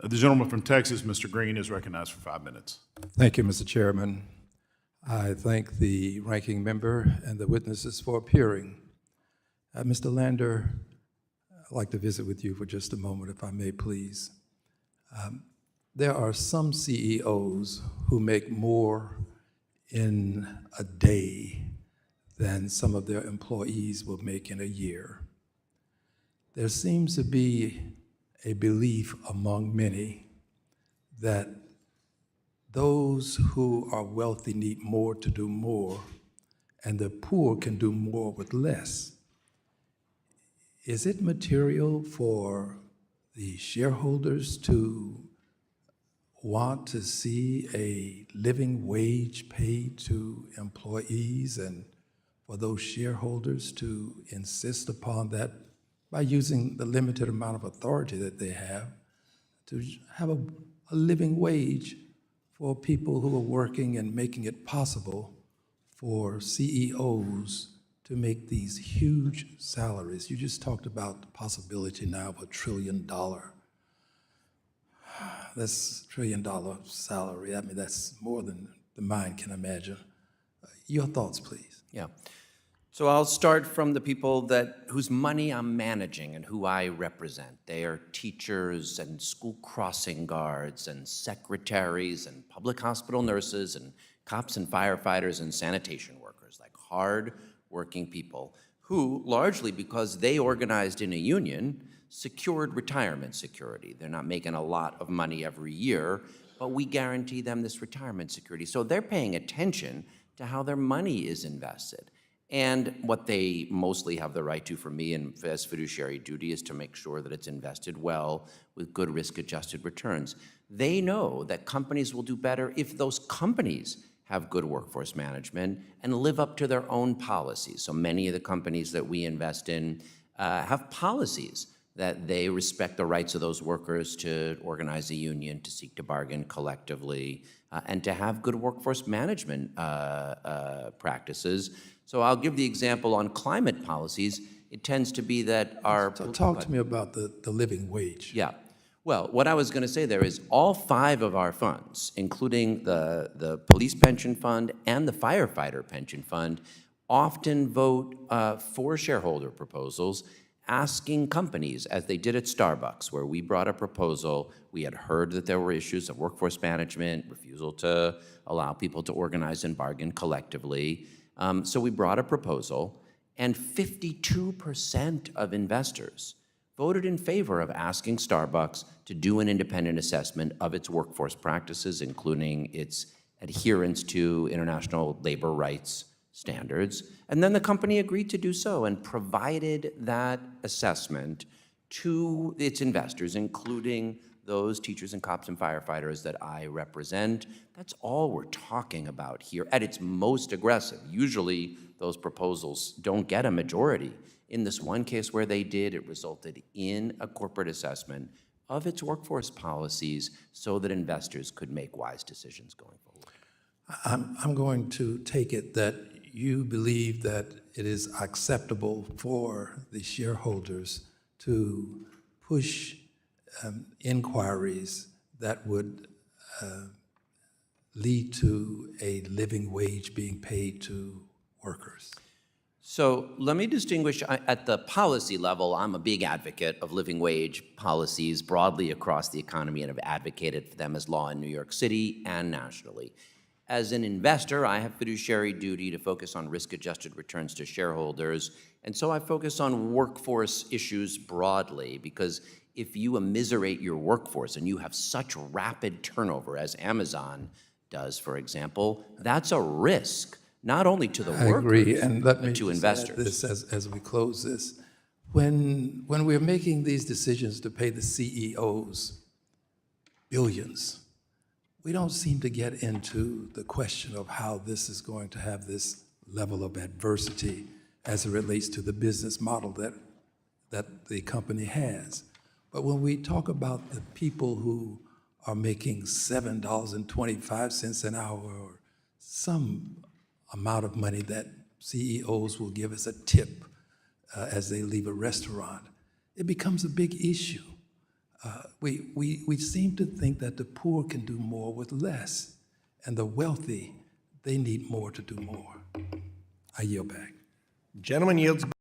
The gentleman from Texas, Mr. Green, is recognized for 5 minutes. Thank you, Mr. Chairman. I thank the ranking member and the witnesses for appearing. Mr. Lander, I'd like to visit with you for just a moment, if I may, please. There are some CEOs who make more in a day than some of their employees will make in a year. There seems to be a belief among many that those who are wealthy need more to do more, and the poor can do more with less. Is it material for the shareholders to want to see a living wage paid to employees, and for those shareholders to insist upon that by using the limited amount of authority that they have to have a living wage for people who are working and making it possible for CEOs to make these huge salaries? You just talked about the possibility now of $1 trillion. That's $1 trillion salary. I mean, that's more than the mind can imagine. Your thoughts, please. Yeah. So I'll start from the people whose money I'm managing and who I represent. They are teachers and school crossing guards and secretaries and public hospital nurses and cops and firefighters and sanitation workers, like hard-working people who, largely because they organized in a union, secured retirement security. They're not making a lot of money every year, but we guarantee them this retirement security. So they're paying attention to how their money is invested. And what they mostly have the right to from me and as fiduciary duty is to make sure that it's invested well with good risk-adjusted returns. They know that companies will do better if those companies have good workforce management and live up to their own policies. So many of the companies that we invest in have policies that they respect the rights of those workers to organize a union, to seek to bargain collectively, and to have good workforce management practices. So I'll give the example on climate policies. It tends to be that our— So talk to me about the living wage. Yeah. Well, what I was going to say there is all 5 of our funds, including the police pension fund and the firefighter pension fund, often vote for shareholder proposals asking companies, as they did at Starbucks, where we brought a proposal. We had heard that there were issues of workforce management, refusal to allow people to organize and bargain collectively. So we brought a proposal, and 52% of investors voted in favor of asking Starbucks to do an independent assessment of its workforce practices, including its adherence to international labor rights standards. And then the company agreed to do so and provided that assessment to its investors, including those teachers and cops and firefighters that I represent. That's all we're talking about here at its most aggressive. Usually those proposals don't get a majority. In this one case where they did, it resulted in a corporate assessment of its workforce policies so that investors could make wise decisions going forward. I'm going to take it that you believe that it is acceptable for the shareholders to push inquiries that would lead to a living wage being paid to workers. So let me distinguish, at the policy level, I'm a big advocate of living wage policies broadly across the economy and have advocated for them as law in New York City and nationally. As an investor, I have fiduciary duty to focus on risk-adjusted returns to shareholders, and so I focus on workforce issues broadly, because if you immiserate your workforce and you have such rapid turnover as Amazon does, for example, that's a risk, not only to the workers, agree, and let me but to investors. Add this as we close this. When we're making these decisions to pay the CEOs billions, we don't seem to get into the question of how this is going to have this level of adversity as it relates to the business model that the company has. But when we talk about the people who are making $7.25 an hour or some amount of money that CEOs will give as a tip as they leave a restaurant, it becomes a big issue. We seem to think that the poor can do more with less, and the wealthy, they need more to do more. I yield back. Gentleman yields